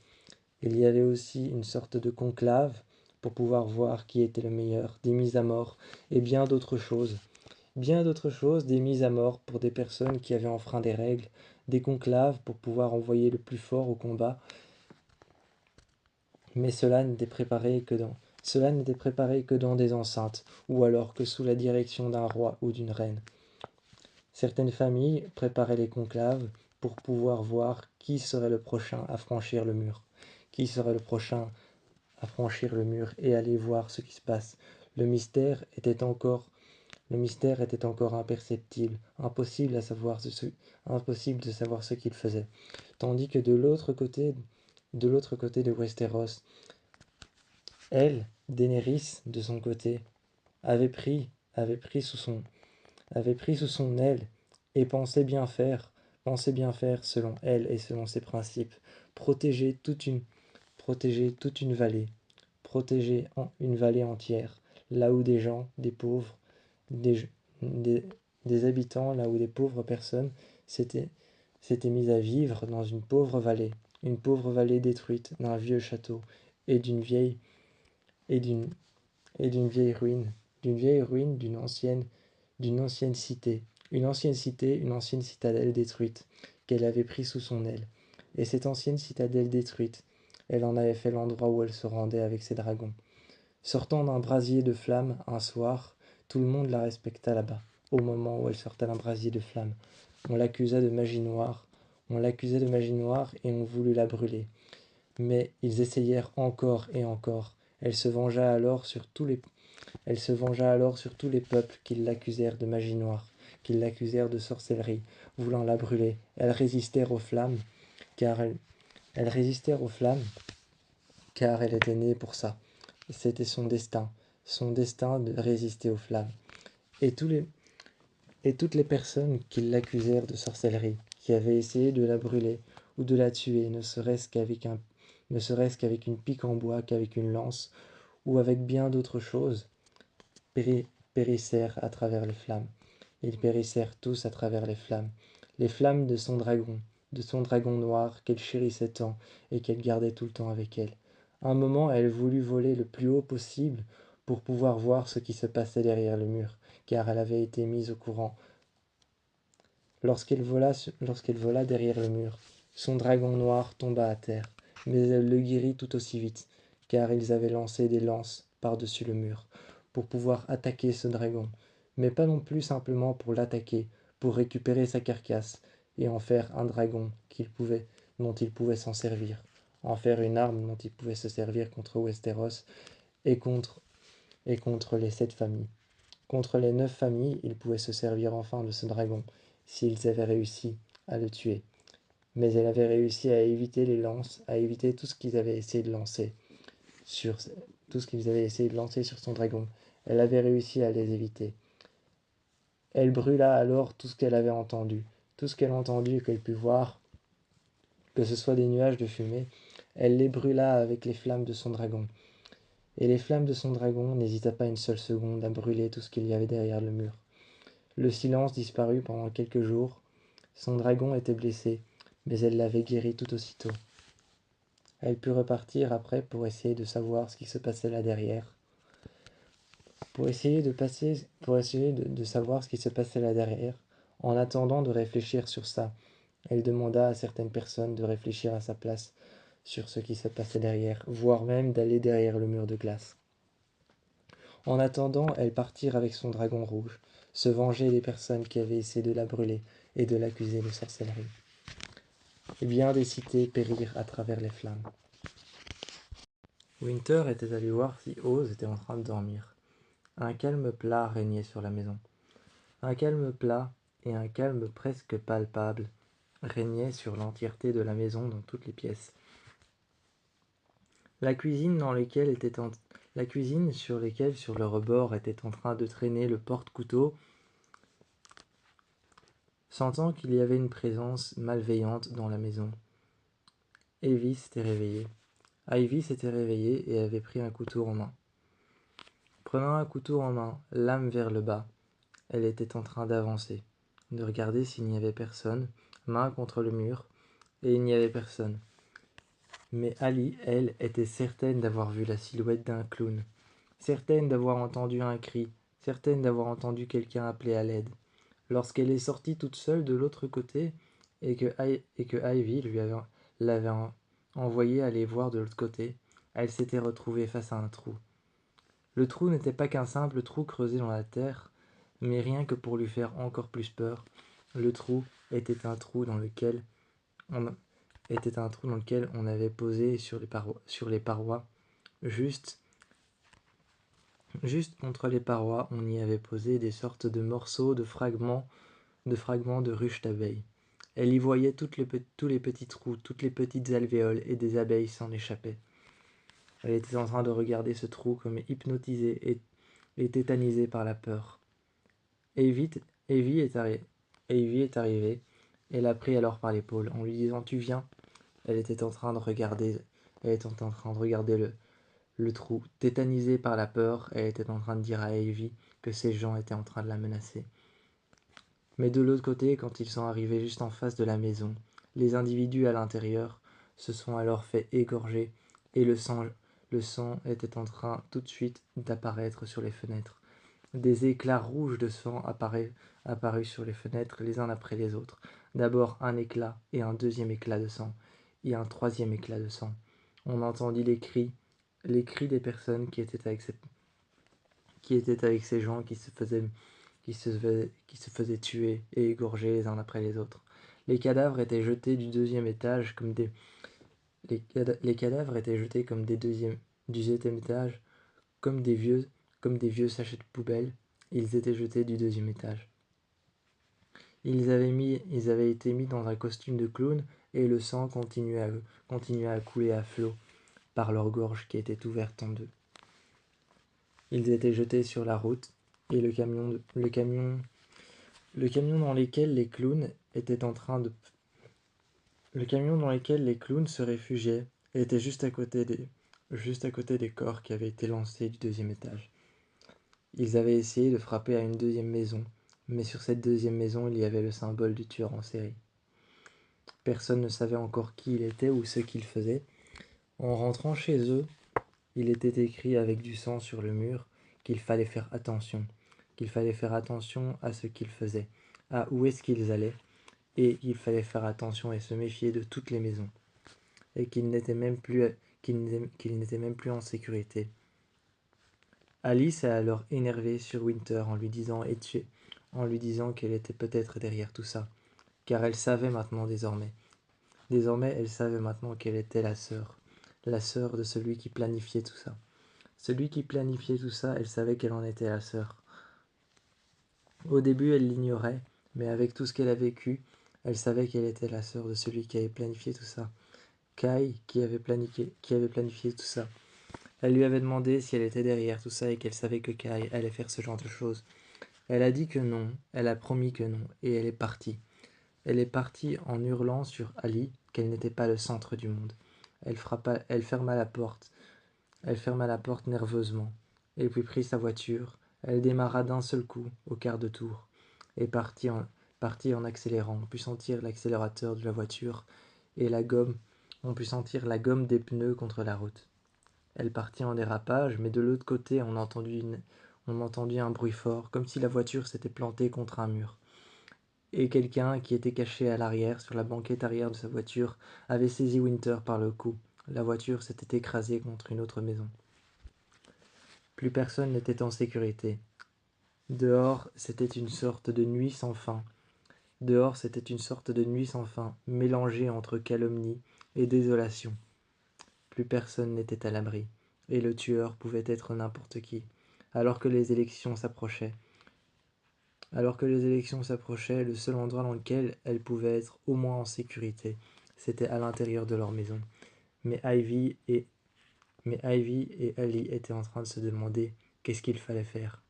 Il y avait aussi une sorte de conclave pour pouvoir voir qui était le meilleur, des mises à mort et bien d'autres choses. Des mises à mort pour des personnes qui avaient enfreint des règles, des conclaves pour pouvoir envoyer le plus fort au combat. Mais cela n'était préparé que dans des enceintes, ou alors que sous la direction d'un roi ou d'une reine. Certaines familles préparaient les conclaves pour pouvoir voir qui serait le prochain à franchir le mur. Qui serait le prochain à franchir le mur et aller voir ce qui se passe. Le mystère était encore imperceptible, impossible de savoir ce qu'il faisait. Tandis que de l'autre côté de Westeros, elle, Daenerys, de son côté, avait pris, avait pris sous son aile et pensait bien faire selon elle et selon ses principes, protéger toute une vallée, une vallée entière, là où des gens, des pauvres, des, des habitants, là où des pauvres personnes s'étaient mis à vivre dans une pauvre vallée détruite d'un vieux château et d'une vieille et d'une vieille ruine d'une ancienne cité, une ancienne citadelle détruite qu'elle avait pris sous son aile. Et cette ancienne citadelle détruite, elle en avait fait l'endroit où elle se rendait avec ses dragons. Sortant d'un brasier de flammes un soir, tout le monde la respecta là-bas, au moment où elle sortait d'un brasier de flammes. On l'accusa de magie noire, et on voulut la brûler. Mais ils essayèrent encore et encore. Elle se vengea alors sur tous les peuples qui l'accusèrent de magie noire, qui l'accusèrent de sorcellerie, voulant la brûler. Elles résistèrent aux flammes, elles résistèrent aux flammes, car elle était née pour ça. C'était son destin de résister aux flammes. Et toutes les personnes qui l'accusèrent de sorcellerie, qui avaient essayé de la brûler ou de la tuer, ne serait-ce qu'avec une pique en bois, qu'avec une lance, ou avec bien d'autres choses, périssèrent à travers les flammes. Ils périssèrent tous à travers les flammes de son dragon noir qu'elle chérissait tant et qu'elle gardait tout le temps avec elle. Un moment, elle voulut voler le plus haut possible pour pouvoir voir ce qui se passait derrière le mur, car elle avait été mise au courant. Lorsqu'elle vola derrière le mur, son dragon noir tomba à terre, mais elle le guérit tout aussi vite, car ils avaient lancé des lances par-dessus le mur, pour pouvoir attaquer ce dragon, mais pas non plus simplement pour l'attaquer, pour récupérer sa carcasse, et en faire un dragon dont il pouvait s'en servir, en faire une arme dont il pouvait se servir contre Westeros et contre les 7 familles. Contre les 9 familles, ils pouvaient se servir enfin de ce dragon, s'ils avaient réussi à le tuer. Mais elle avait réussi à éviter les lances, à éviter tout ce qu'ils avaient essayé de lancer sur son dragon. Elle avait réussi à les éviter. Elle brûla alors tout ce qu'elle avait entendu, tout ce qu'elle entendit et qu'elle put voir, que ce soit des nuages de fumée, elle les brûla avec les flammes de son dragon. Et les flammes de son dragon n'hésita pas une seule seconde à brûler tout ce qu'il y avait derrière le mur. Le silence disparut pendant quelques jours. Son dragon était blessé, mais elle l'avait guéri tout aussitôt. Elle put repartir après pour essayer de savoir ce qui se passait là derrière. Pour essayer de savoir ce qui se passait là derrière, en attendant de réfléchir sur ça, elle demanda à certaines personnes de réfléchir à sa place sur ce qui se passait derrière, voire même d'aller derrière le mur de glace. En attendant, elles partirent avec son dragon rouge, se venger des personnes qui avaient essayé de la brûler et de l'accuser de sorcellerie. Et bien des cités périrent à travers les flammes. Winter était allé voir si Oz était en train de dormir. Un calme plat régnait sur la maison. Un calme plat et un calme presque palpable régnaient sur l'entièreté de la maison dans toutes les pièces. La cuisine sur laquelle sur le rebord était en train de traîner le porte-couteau, sentant qu'il y avait une présence malveillante dans la maison. Ivy s'était réveillée. Ivy s'était réveillée et avait pris un couteau en main. Prenant un couteau en main, lame vers le bas, elle était en train d'avancer, de regarder s'il n'y avait personne, main contre le mur, et il n'y avait personne. Mais Ali, elle, était certaine d'avoir vu la silhouette d'un clown, certaine d'avoir entendu un cri, certaine d'avoir entendu quelqu'un appeler à l'aide. Lorsqu'elle est sortie toute seule de l'autre côté et que Ivy l'avait envoyée aller voir de l'autre côté, elle s'était retrouvée face à un trou. Le trou n'était pas qu'un simple trou creusé dans la terre, mais rien que pour lui faire encore plus peur, le trou était un trou dans lequel on avait posé sur les parois, juste contre les parois, on y avait posé des sortes de morceaux de fragments de ruches d'abeilles. Elle y voyait tous les petits trous, toutes les petites alvéoles, et des abeilles s'en échappaient. Elle était en train de regarder ce trou comme hypnotisée et tétanisée par la peur. Evie est arrivée et l'a pris alors par l'épaule en lui disant « Tu viens ?» Elle était en train de regarder le trou. Tétanisée par la peur, elle était en train de dire à Evie que ces gens étaient en train de la menacer. Mais de l'autre côté, quand ils sont arrivés juste en face de la maison, les individus à l'intérieur se sont alors fait égorger et le sang était en train tout de suite d'apparaître sur les fenêtres. Des éclats rouges de sang apparus sur les fenêtres les uns après les autres. D'abord un éclat et un deuxième éclat de sang et un troisième éclat de sang. On entendit les cris des personnes qui étaient avec ces gens qui se faisaient tuer et égorger les uns après les autres. Les cadavres étaient jetés du deuxième étage du deuxième étage comme des vieux sachets de poubelle. Ils étaient jetés du deuxième étage. Ils avaient été mis dans un costume de clown et le sang continuait à couler à flot par leur gorge qui était ouverte en deux. Ils étaient jetés sur la route et le camion dans lequel les clowns se réfugiaient était juste à côté des corps qui avaient été lancés du deuxième étage. Ils avaient essayé de frapper à une deuxième maison, mais sur cette deuxième maison, il y avait le symbole du tueur en série. Personne ne savait encore qui il était ou ce qu'il faisait. En rentrant chez eux, il était écrit avec du sang sur le mur qu'il fallait faire attention à ce qu'ils faisaient, à où est-ce qu'ils allaient, et qu'il fallait faire attention et se méfier de toutes les maisons, et qu'ils n'étaient même plus en sécurité. Alice a alors énervé sur Winter en lui disant qu'elle était peut-être derrière tout ça, car elle savait maintenant désormais. Désormais, elle savait maintenant qu'elle était la sœur de celui qui planifiait tout ça. Celui qui planifiait tout ça, elle savait qu'elle en était la sœur. Au début, elle l'ignorait, mais avec tout ce qu'elle a vécu, elle savait qu'elle était la sœur de celui qui avait planifié tout ça. Kai, qui avait planifié tout ça. Elle lui avait demandé si elle était derrière tout ça et qu'elle savait que Kai allait faire ce genre de choses. Elle a dit que non, elle a promis que non, et elle est partie. Elle est partie en hurlant sur Ali qu'elle n'était pas le centre du monde. Elle ferma la porte. Elle ferma la porte nerveusement, et puis prit sa voiture. Elle démarra d'un seul coup, au quart de tour, et partit en accélérant. On put sentir l'accélérateur de la voiture et la gomme. On put sentir la gomme des pneus contre la route. Elle partit en dérapage, mais de l'autre côté, on entendit un bruit fort, comme si la voiture s'était plantée contre un mur. Et quelqu'un qui était caché à l'arrière, sur la banquette arrière de sa voiture, avait saisi Winter par le cou. La voiture s'était écrasée contre une autre maison. Plus personne n'était en sécurité. Dehors, c'était une sorte de nuit sans fin. Dehors, c'était une sorte de nuit sans fin, mélangée entre calomnie et désolation. Plus personne n'était à l'abri, et le tueur pouvait être n'importe qui. Alors que les élections s'approchaient, le seul endroit dans lequel elles pouvaient être au moins en sécurité, c'était à l'intérieur de leur maison. Mais Ivy et Ali étaient en train de se demander qu'est-ce qu'il fallait faire.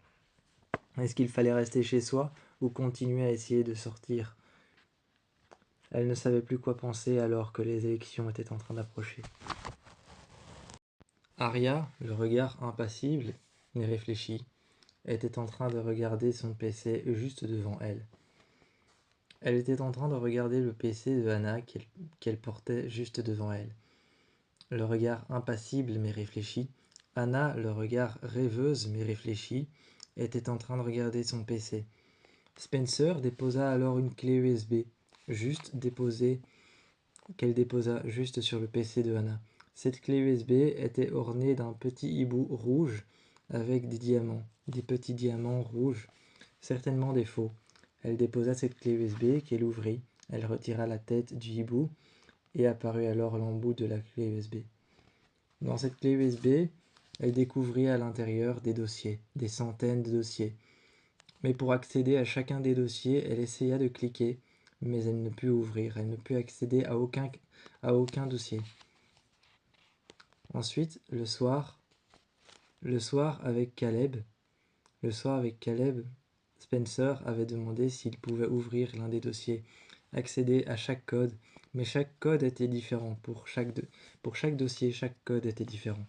Est-ce qu'il fallait rester chez soi ou continuer à essayer de sortir? Elle ne savait plus quoi penser alors que les élections étaient en train d'approcher. Arya, le regard impassible mais réfléchi, était en train de regarder son PC juste devant elle. Elle était en train de regarder le PC de Hannah qu'elle portait juste devant elle. Le regard impassible mais réfléchi, Hannah, le regard rêveuse mais réfléchie, était en train de regarder son PC. Spencer déposa alors une clé USB, qu'elle déposa juste sur le PC de Hannah. Cette clé USB était ornée d'un petit hibou rouge avec des petits diamants rouges, certainement des faux. Elle déposa cette clé USB qu'elle ouvrit, elle retira la tête du hibou et apparut alors l'embout de la clé USB. Dans cette clé USB, elle découvrit à l'intérieur des dossiers, des centaines de dossiers. Mais pour accéder à chacun des dossiers, elle essaya de cliquer, mais elle ne put ouvrir, elle ne put accéder à aucun dossier. Ensuite, le soir avec Caleb, Spencer avait demandé s'il pouvait ouvrir l'un des dossiers, accéder à chaque code, mais chaque code était différent. Pour chaque dossier, chaque code était différent.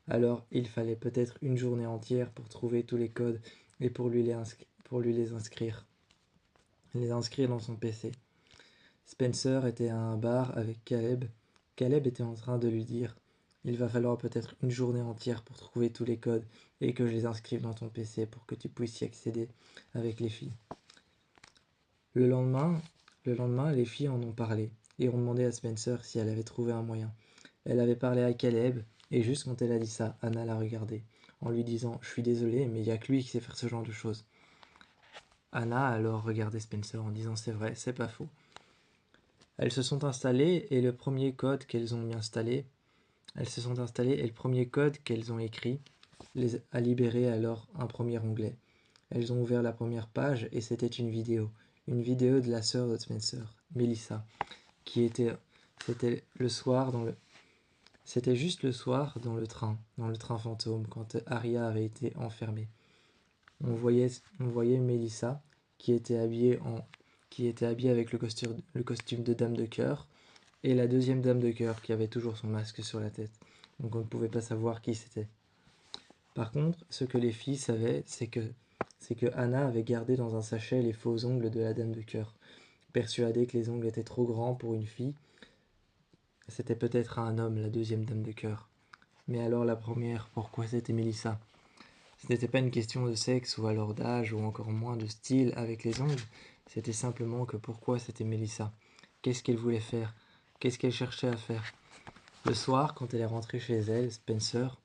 Alors, il fallait peut-être une journée entière pour trouver tous les codes et pour lui les inscrire dans son PC. Spencer était à un bar avec Caleb. Caleb était en train de lui dire « Il va falloir peut-être une journée entière pour trouver tous les codes et que je les inscrive dans ton PC pour que tu puisses y accéder avec les filles. » Le lendemain, les filles en ont parlé et ont demandé à Spencer si elle avait trouvé un moyen. Elle avait parlé à Caleb et juste quand elle a dit ça, Hannah l'a regardé en lui disant « Je suis désolée, mais il n'y a que lui qui sait faire ce genre de choses. » Hannah a alors regardé Spencer en disant « C'est vrai, c'est pas faux. » Elles se sont installées et le premier code qu'elles ont installé et le premier code qu'elles ont écrit a libéré alors un premier onglet. Elles ont ouvert la première page et c'était une vidéo de la sœur de Spencer, Melissa, c'était juste le soir dans le train fantôme quand Arya avait été enfermée. On voyait Melissa qui était habillée avec le costume de dame de cœur et la deuxième dame de cœur qui avait toujours son masque sur la tête. Donc on ne pouvait pas savoir qui c'était. Par contre, ce que les filles savaient, c'est que Hannah avait gardé dans un sachet les faux ongles de la dame de cœur. Persuadée que les ongles étaient trop grands pour une fille, c'était peut-être un homme, la deuxième dame de cœur. Mais alors la première, pourquoi c'était Melissa? Ce n'était pas une question de sexe ou alors d'âge ou encore moins de style avec les ongles, c'était simplement que pourquoi c'était Melissa? Qu'est-ce qu'elle voulait faire? Qu'est-ce qu'elle cherchait à faire? Le soir, quand elle est rentrée chez elle, Spencer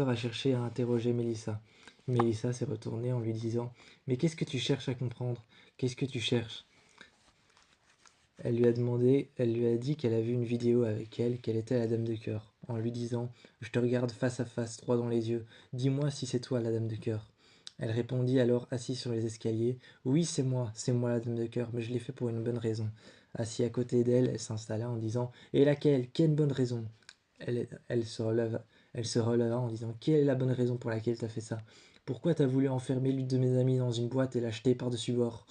a cherché à interroger Melissa. Melissa s'est retournée en lui disant « Mais qu'est-ce que tu cherches à comprendre? Qu'est-ce que tu cherches ?» Elle lui a dit qu'elle a vu une vidéo avec elle, qu'elle était la dame de cœur, en lui disant « Je te regarde face à face, droit dans les yeux, dis-moi si c'est toi la dame de cœur. » Elle répondit alors assise sur les escaliers « Oui, c'est moi la dame de cœur, mais je l'ai fait pour une bonne raison. » Assise à côté d'elle, elle s'installa en disant « Et laquelle? Quelle bonne raison ?» Elle se Elle se releva en disant: quelle est la bonne raison pour laquelle t'as fait ça? Pourquoi t'as voulu enfermer l'une de mes amies dans une boîte et l'acheter par-dessus bord?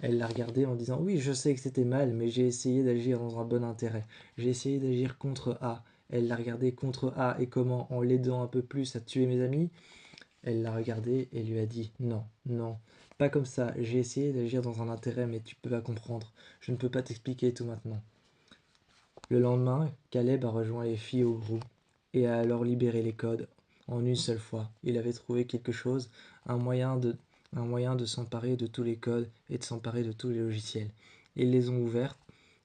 Elle l'a regardé en disant: oui, je sais que c'était mal, mais j'ai essayé d'agir dans un bon intérêt. J'ai essayé d'agir contre A. Elle l'a regardé: contre A et comment? En l'aidant un peu plus à tuer mes amis? Elle l'a regardé et lui a dit: non, non, pas comme ça. J'ai essayé d'agir dans un intérêt, mais tu peux pas comprendre. Je ne peux pas t'expliquer tout maintenant. Le lendemain, Caleb a rejoint les filles au brou et a alors libéré les codes en une seule fois. Il avait trouvé quelque chose, un moyen de s'emparer de tous les codes et de s'emparer de tous les logiciels. Ils les ont ouverts,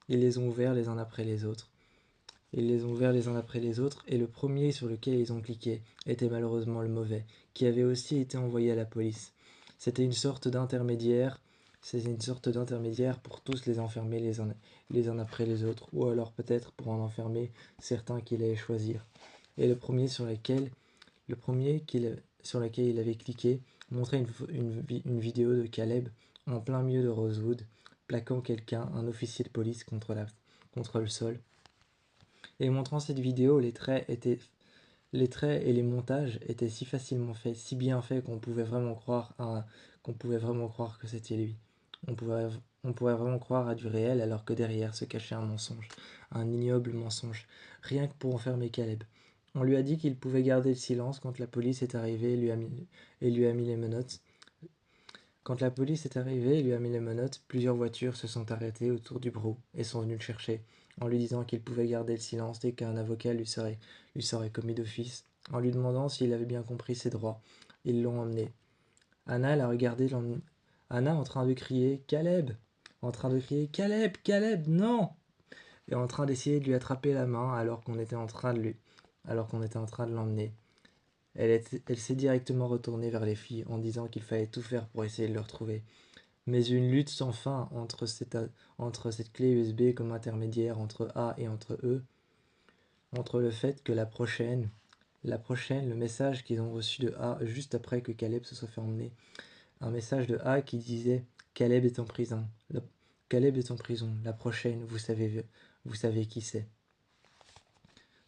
les uns après les autres. Ils les ont ouverts les uns après les autres, et le premier sur lequel ils ont cliqué était malheureusement le mauvais, qui avait aussi été envoyé à la police. C'était une sorte d'intermédiaire, C'était une sorte d'intermédiaire pour tous les enfermer les uns après les autres, ou alors peut-être pour en enfermer certains qu'il allait choisir. Et le premier sur lequel il avait cliqué montrait une vidéo de Caleb en plein milieu de Rosewood, plaquant quelqu'un, un officier de police, contre le sol. Et montrant cette vidéo, les traits et les montages étaient si facilement faits, si bien faits qu'on pouvait vraiment croire que c'était lui. On pouvait, on pourrait vraiment croire à du réel alors que derrière se cachait un mensonge, un ignoble mensonge, rien que pour enfermer Caleb. On lui a dit qu'il pouvait garder le silence quand la police est arrivée et lui a mis les menottes. Quand la police est arrivée et lui a mis les menottes, plusieurs voitures se sont arrêtées autour du brou et sont venues le chercher, en lui disant qu'il pouvait garder le silence dès qu'un avocat lui serait commis d'office, en lui demandant s'il avait bien compris ses droits. Ils l'ont emmené. Anna l'a regardé, Anna en train de crier: Caleb! En train de crier: Caleb! Caleb! Non! Et en train d'essayer de lui attraper la main alors qu'on était en train de l'emmener. Elle s'est directement retournée vers les filles en disant qu'il fallait tout faire pour essayer de le retrouver. Mais une lutte sans fin entre cette clé USB comme intermédiaire entre A et entre E, entre le fait que le message qu'ils ont reçu de A juste après que Caleb se soit fait emmener, un message de A qui disait: Caleb est en prison. Caleb est en prison. La prochaine, vous savez qui c'est.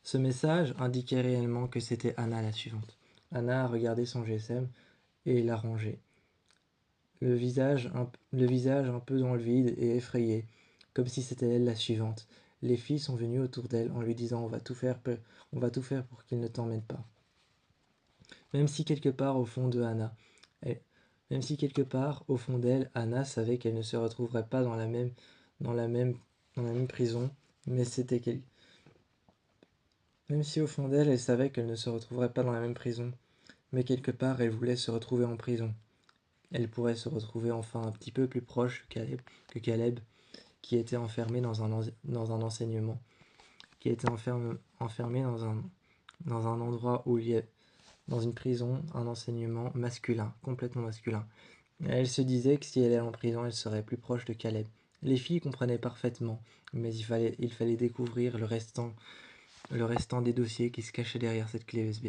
Ce message indiquait réellement que c'était Anna la suivante. Anna a regardé son GSM et l'a rangé. Le visage un peu dans le vide et effrayé, comme si c'était elle la suivante. Les filles sont venues autour d'elle en lui disant: on va tout faire pour qu'il ne t'emmène pas. Même si quelque part au fond d'elle, Anna savait qu'elle ne se retrouverait pas dans la même prison, mais même si au fond d'elle, elle savait qu'elle ne se retrouverait pas dans la même prison, mais quelque part, elle voulait se retrouver en prison. Elle pourrait se retrouver enfin un petit peu plus proche que Caleb, qui était enfermé dans un enseignement, qui était enfermé dans un endroit où il y a, dans une prison, un enseignement masculin, complètement masculin. Elle se disait que si elle allait en prison, elle serait plus proche de Caleb. Les filles comprenaient parfaitement, mais il fallait découvrir le restant des dossiers qui se cachaient derrière cette clé USB.